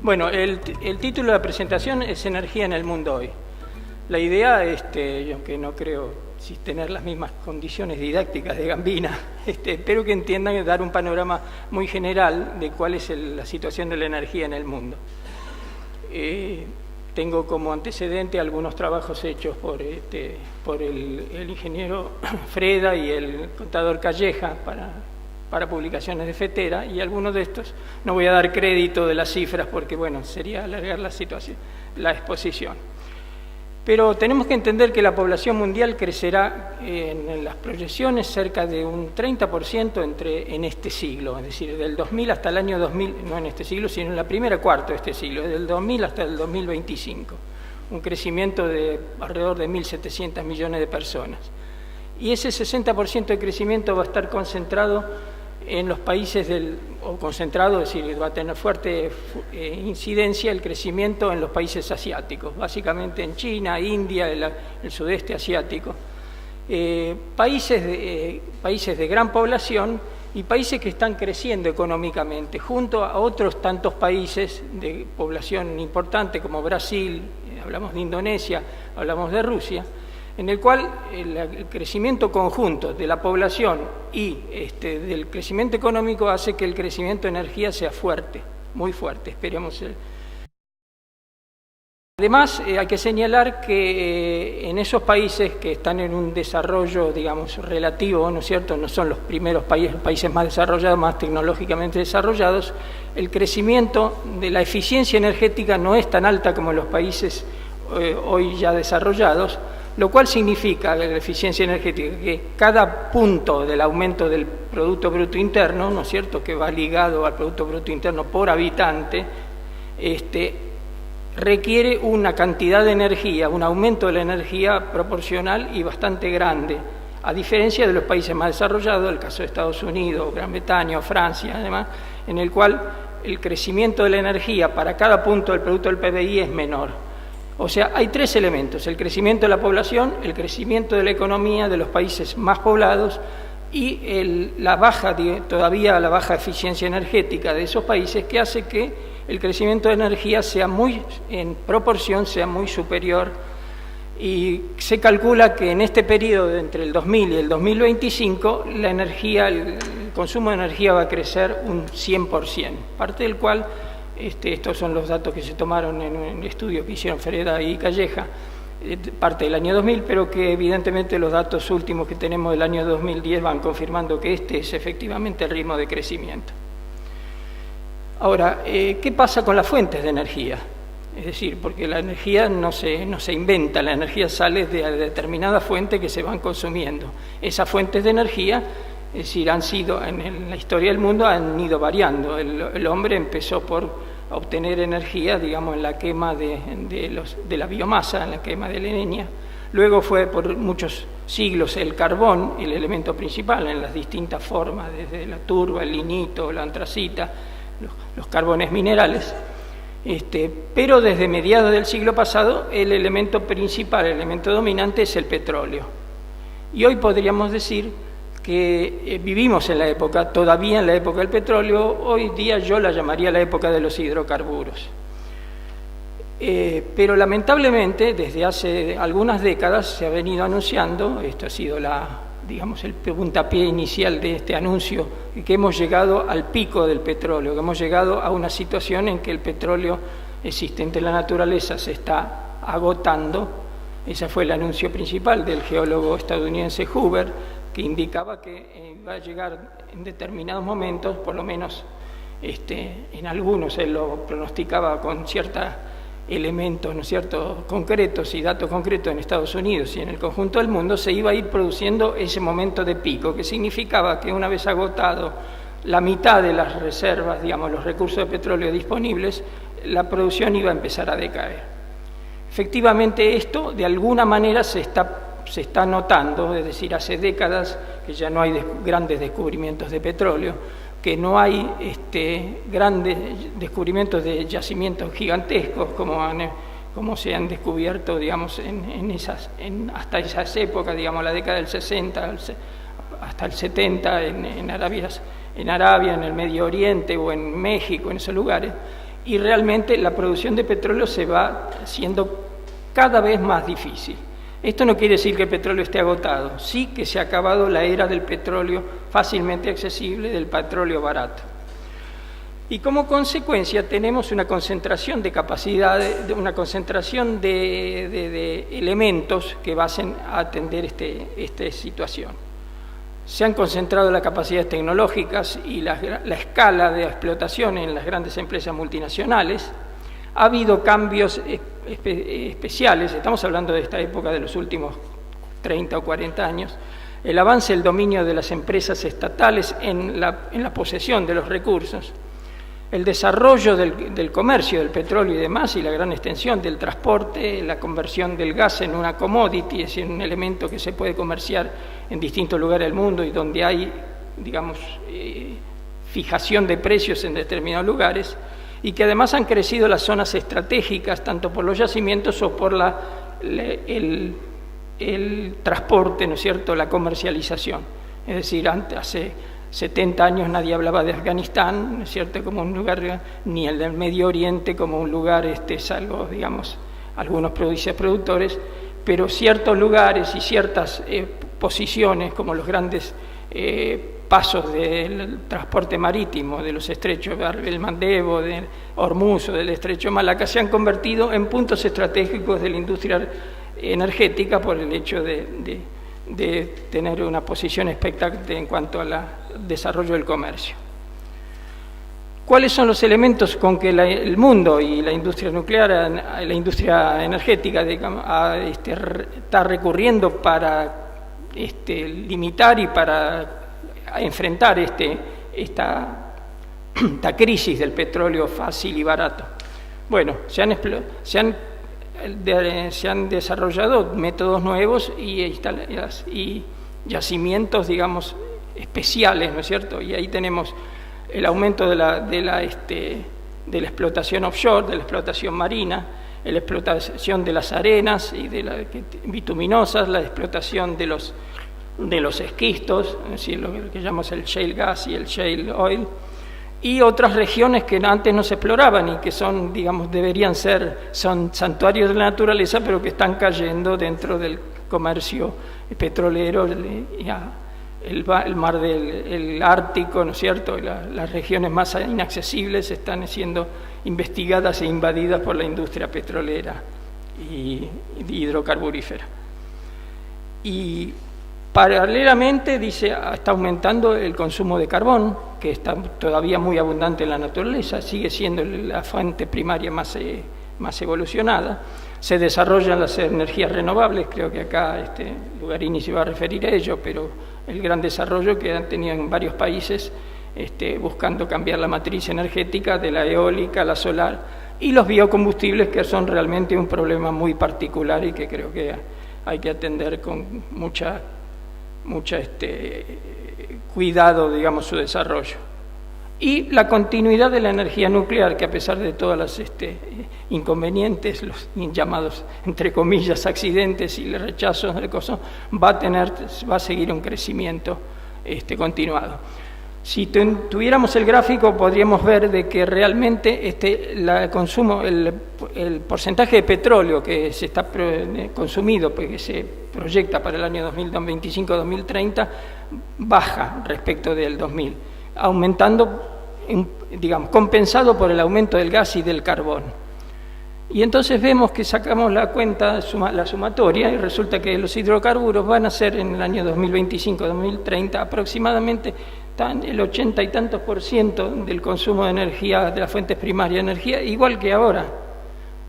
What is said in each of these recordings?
Bueno, el título de la presentación es Energía en el mundo hoy. La idea, aunque no creo tener las mismas condiciones didácticas de Gambina, espero que entiendan y dar un panorama muy general de cuál es la situación de la energía en el mundo. Tengo como antecedente algunos trabajos hechos por el ingeniero Freda y el contador Calleja para publicaciones de FETERA, y algunos de estos no voy a dar crédito de las cifras porque, bueno, sería alargar la exposición. Pero tenemos que entender que la población mundial crecerá en las proyecciones cerca de un 30% en este siglo, es decir, del 2000 hasta el año 2000, no en este siglo, sino en la primera cuarto de este siglo, del 2000 hasta el 2025, un crecimiento de alrededor de 1.700 millones de personas. Y ese 60% de crecimiento va a estar concentrado en los países es decir, va a tener fuerte incidencia el crecimiento en los países asiáticos, básicamente en China, India, el sudeste asiático. Países de gran población y países que están creciendo económicamente, junto a otros tantos países de población importante como Brasil, hablamos de Indonesia, hablamos de Rusia, en el cual el crecimiento conjunto de la población y del crecimiento económico hace que el crecimiento de energía sea fuerte, muy fuerte, esperemos. Además, hay que señalar que en esos países que están en un desarrollo, digamos, relativo, ¿no es cierto?, no son los primeros países más desarrollados, más tecnológicamente desarrollados, el crecimiento de la eficiencia energética no es tan alta como en los países hoy ya desarrollados, lo cual significa la eficiencia energética, que cada punto del aumento del Producto Bruto Interno, ¿no es cierto?, que va ligado al Producto Bruto Interno por habitante, requiere una cantidad de energía, un aumento de la energía proporcional y bastante grande, a diferencia de los países más desarrollados, el caso de Estados Unidos, Gran Bretaña o Francia, además, en el cual el crecimiento de la energía para cada punto del Producto del PBI es menor. O sea, hay tres elementos: el crecimiento de la población, el crecimiento de la economía de los países más poblados y todavía la baja eficiencia energética de esos países, que hace que el crecimiento de energía en proporción sea muy superior. Y se calcula que en este periodo entre el 2000 y el 2025 el consumo de energía va a crecer un 100%, parte del cual estos son los datos que se tomaron en un estudio que hicieron Freda y Calleja, parte del año 2000, pero que evidentemente los datos últimos que tenemos del año 2010 van confirmando que este es efectivamente el ritmo de crecimiento. Ahora, ¿qué pasa con las fuentes de energía? Es decir, porque la energía no se inventa, la energía sale de determinadas fuentes que se van consumiendo. Esas fuentes de energía, es decir, en la historia del mundo han ido variando. El hombre empezó por obtener energía, digamos, en la quema de la biomasa, en la quema de leña. Luego fue por muchos siglos el carbón, el elemento principal, en las distintas formas, desde la turba, el lignito, la antracita, los carbones minerales. Pero desde mediados del siglo pasado el elemento principal, el elemento dominante es el petróleo. Y hoy podríamos decir que vivimos todavía en la época del petróleo. Hoy día yo la llamaría la época de los hidrocarburos. Pero lamentablemente desde hace algunas décadas se ha venido anunciando, esto ha sido el puntapié inicial de este anuncio, que hemos llegado al pico del petróleo, que hemos llegado a una situación en que el petróleo existente en la naturaleza se está agotando. Ese fue el anuncio principal del geólogo estadounidense Hoover, que indicaba que va a llegar en determinados momentos, por lo menos en algunos él lo pronosticaba con ciertos elementos, ¿no es cierto?, concretos y datos concretos en Estados Unidos y en el conjunto del mundo, se iba a ir produciendo ese momento de pico, que significaba que una vez agotado la mitad de las reservas, digamos, los recursos de petróleo disponibles, la producción iba a empezar a decaer. Efectivamente, esto de alguna manera se está notando, es decir, hace décadas que ya no hay grandes descubrimientos de petróleo, que no hay grandes descubrimientos de yacimientos gigantescos como se han descubierto, digamos, hasta esas épocas, digamos, la década del 60 hasta el 70 en Arabia, en el Medio Oriente o en México, en esos lugares. y realmente la producción de petróleo se va haciendo cada vez más difícil. Esto no quiere decir que el petróleo esté agotado, sí que se ha acabado la era del petróleo fácilmente accesible, del petróleo barato. Y como consecuencia tenemos una concentración de capacidades, una concentración de elementos que vayan a atender esta situación. Se han concentrado las capacidades tecnológicas y la escala de explotación en las grandes empresas multinacionales. Ha habido cambios especiales, estamos hablando de esta época de los últimos 30 o 40 años, el avance del dominio de las empresas estatales en la posesión de los recursos, el desarrollo del comercio del petróleo y demás, y la gran extensión del transporte, la conversión del gas en una commodity, es decir, un elemento que se puede comerciar en distintos lugares del mundo y donde hay, digamos, fijación de precios en determinados lugares, y que además han crecido las zonas estratégicas, tanto por los yacimientos o por el transporte, ¿no es cierto?, la comercialización. Es decir, hace 70 años nadie hablaba de Afganistán, ¿no es cierto?, como un lugar, ni el del Medio Oriente como un lugar, salvo, digamos, algunos productores, pero ciertos lugares y ciertas posiciones, como los grandes pasos del transporte marítimo, de los estrechos del Mandebo, de Hormuz o del estrecho de Malaca, se han convertido en puntos estratégicos de la industria energética por el hecho de tener una posición expectante en cuanto al desarrollo del comercio. ¿Cuáles son los elementos con que el mundo y la industria nuclear, la industria energética, digamos, está recurriendo para limitar y para enfrentar esta crisis del petróleo fácil y barato? Bueno, se han desarrollado métodos nuevos y yacimientos, digamos, especiales, ¿no es cierto? Y ahí tenemos el aumento de la explotación offshore, de la explotación marina, la explotación de las arenas y bituminosas, la explotación de los esquistos, es decir, lo que llamamos el shale gas y el shale oil, y otras regiones que antes no se exploraban y que son, digamos, son santuarios de la naturaleza, pero que están cayendo dentro del comercio petrolero, el mar del Ártico, ¿no es cierto?, y las regiones más inaccesibles están siendo investigadas e invadidas por la industria petrolera y hidrocarburífera. Y paralelamente, está aumentando el consumo de carbón, que está todavía muy abundante en la naturaleza, sigue siendo la fuente primaria más evolucionada. Se desarrollan las energías renovables, creo que acá Lugarini se va a referir a ello, pero el gran desarrollo que han tenido en varios países buscando cambiar la matriz energética de la eólica a la solar, y los biocombustibles, que son realmente un problema muy particular y que creo que hay que atender con mucha cuidado, digamos, su desarrollo. Y la continuidad de la energía nuclear, que a pesar de todos los inconvenientes, los llamados, entre comillas, accidentes y el rechazo de cosas, va a seguir un crecimiento continuado. Si tuviéramos el gráfico, podríamos ver de que realmente el porcentaje de petróleo que se está consumido, que se proyecta para el año 2025-2030, baja respecto del 2000, aumentando, digamos, compensado por el aumento del gas y del carbón. Y entonces vemos que sacamos la cuenta, la sumatoria, y resulta que los hidrocarburos van a ser en el año 2025-2030 aproximadamente el 80 y tantos % del consumo de energía de las fuentes primarias de energía, igual que ahora.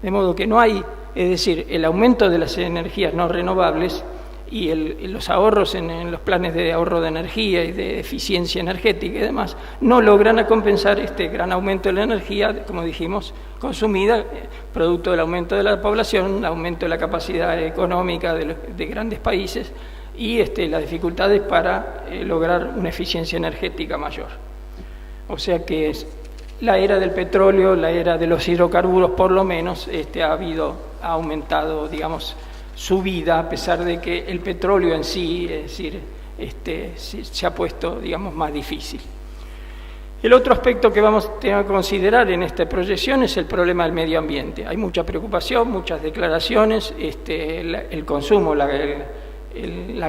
De modo que no hay, es decir, el aumento de las energías no renovables y los ahorros en los planes de ahorro de energía y de eficiencia energética y demás, no logran compensar este gran aumento de la energía, como dijimos, consumida, producto del aumento de la población, el aumento de la capacidad económica de grandes países y las dificultades para lograr una eficiencia energética mayor. O sea que la era del petróleo, la era de los hidrocarburos por lo menos, ha aumentado, digamos, su vida, a pesar de que el petróleo en sí, es decir, se ha puesto, digamos, más difícil. El otro aspecto que vamos a tener que considerar en esta proyección es el problema del medio ambiente. Hay mucha preocupación, muchas declaraciones, el consumo, la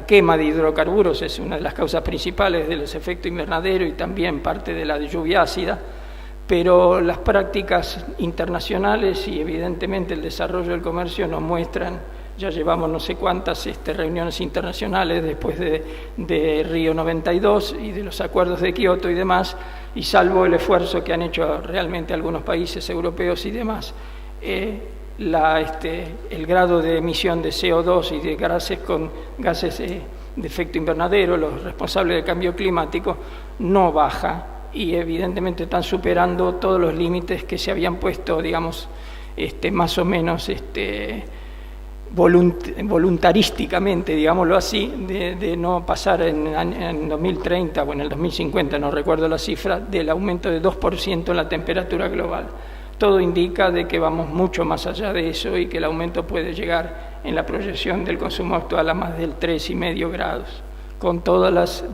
quema de hidrocarburos es una de las causas principales de los efectos invernadero y también parte de la lluvia ácida, pero las prácticas internacionales y evidentemente el desarrollo del comercio nos muestran, ya llevamos no sé cuántas reuniones internacionales después de Río 92 y de los acuerdos de Kioto y demás, y salvo el esfuerzo que han hecho realmente algunos países europeos y demás, el grado de emisión de CO2 y de gases de efecto invernadero, los responsables del cambio climático, no baja y evidentemente están superando todos los límites que se habían puesto, digamos, más o menos voluntarísticamente, digámoslo así, de no pasar en 2030 o en el 2050, no recuerdo la cifra, del aumento de 2% en la temperatura global. Todo indica de que vamos mucho más allá de eso y que el aumento puede llegar en la proyección del consumo actual a más del 3,5 grados, con todas las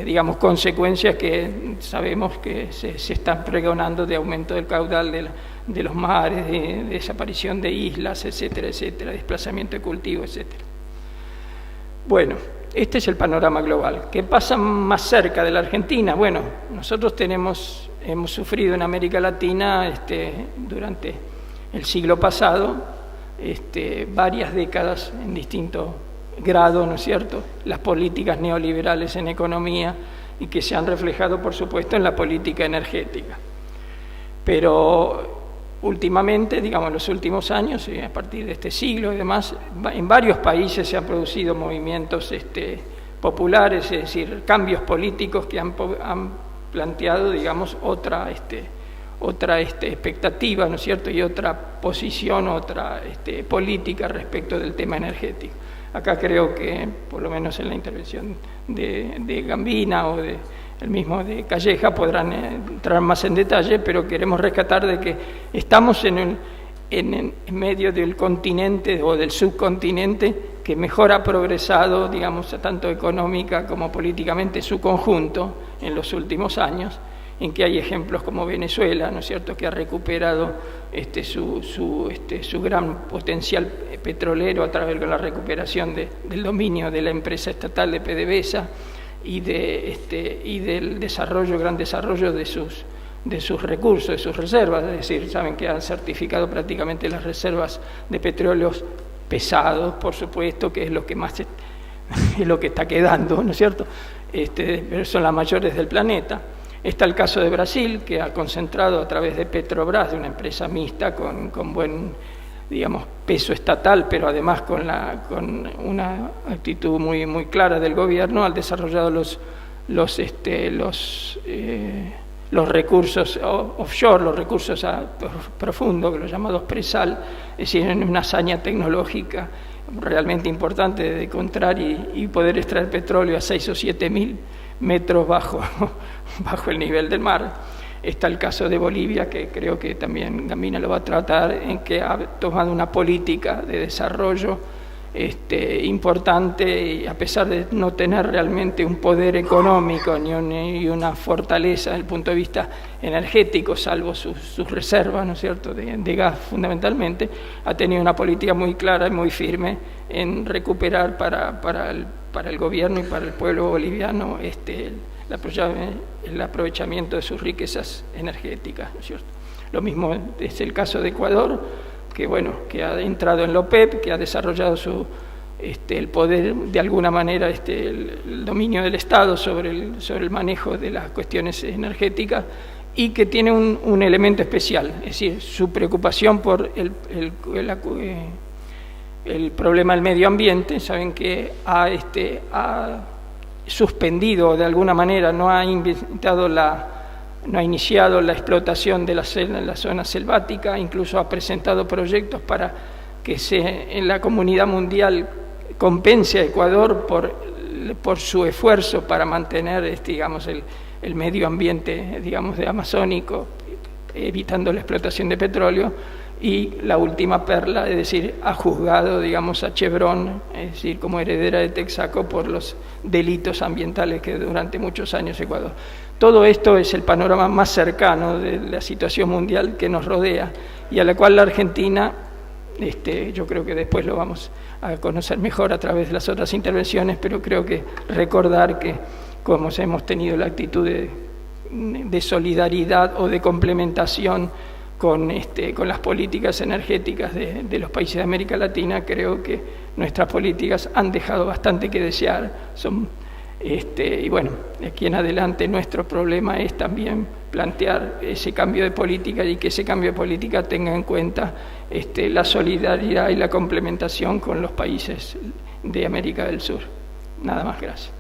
digamos, consecuencias que sabemos que se están pregonando de aumento del caudal de los mares, de desaparición de islas, etcétera, etcétera, desplazamiento de cultivo, etcétera. Bueno, este es el panorama global. ¿Qué pasa más cerca de la Argentina? Bueno, nosotros hemos sufrido en América Latina durante el siglo pasado varias décadas en distintos grado, ¿no es cierto?, las políticas neoliberales en economía y que se han reflejado, por supuesto, en la política energética. Pero últimamente, digamos, en los últimos años, a partir de este siglo y demás, en varios países se han producido movimientos populares, es decir, cambios políticos que han planteado, digamos, otra expectativa, ¿no es cierto?, y otra posición, otra política respecto del tema energético. Acá creo que, por lo menos en la intervención de Gambina o el mismo de Calleja, podrán entrar más en detalle, pero queremos rescatar de que estamos en medio del continente o del subcontinente que mejor ha progresado, digamos, tanto económica como políticamente su conjunto en los últimos años, en que hay ejemplos como Venezuela, ¿no es cierto?, que ha recuperado su gran potencial petrolero a través de la recuperación del dominio de la empresa estatal de PDVSA y del gran desarrollo de sus recursos, de sus reservas. Es decir, saben que han certificado prácticamente las reservas de petróleos pesados, por supuesto, que es lo que más es lo que está quedando, ¿no es cierto?, pero son las mayores del planeta. Está el caso de Brasil, que ha concentrado a través de Petrobras, de una empresa mixta con buen, digamos, peso estatal, pero además con una actitud muy, muy clara del gobierno, ha desarrollado los recursos offshore, los recursos profundos, los llamados presal, es decir, en una hazaña tecnológica realmente importante de encontrar y poder extraer petróleo a 6 o 7 mil metros bajo el nivel del mar. Está el caso de Bolivia, que creo que también Gambina lo va a tratar, en que ha tomado una política de desarrollo importante, y a pesar de no tener realmente un poder económico ni una fortaleza desde el punto de vista energético, salvo sus reservas, ¿no es cierto?, de gas fundamentalmente, ha tenido una política muy clara y muy firme en recuperar para el gobierno y para el pueblo boliviano el aprovechamiento de sus riquezas energéticas, ¿no es cierto? Lo mismo es el caso de Ecuador, que ha entrado en la OPEP, que ha desarrollado el poder, de alguna manera, el dominio del Estado sobre el manejo de las cuestiones energéticas, y que tiene un elemento especial, es decir, su preocupación por el problema del medio ambiente. Saben que ha suspendido, de alguna manera, no ha iniciado la explotación de la zona selvática, incluso ha presentado proyectos para que en la comunidad mundial compense a Ecuador por su esfuerzo para mantener, digamos, el medio ambiente, digamos, de amazónico, evitando la explotación de petróleo, y la última perla, es decir, ha juzgado, digamos, a Chevron, es decir, como heredera de Texaco por los delitos ambientales que durante muchos años Ecuador. Todo esto es el panorama más cercano de la situación mundial que nos rodea y a la cual la Argentina, yo creo que después lo vamos a conocer mejor a través de las otras intervenciones, pero creo que recordar que como hemos tenido la actitud de solidaridad o de complementación con las políticas energéticas de los países de América Latina, creo que nuestras políticas han dejado bastante que desear. Y bueno, de aquí en adelante nuestro problema es también plantear ese cambio de política y que ese cambio de política tenga en cuenta la solidaridad y la complementación con los países de América del Sur. Nada más, gracias.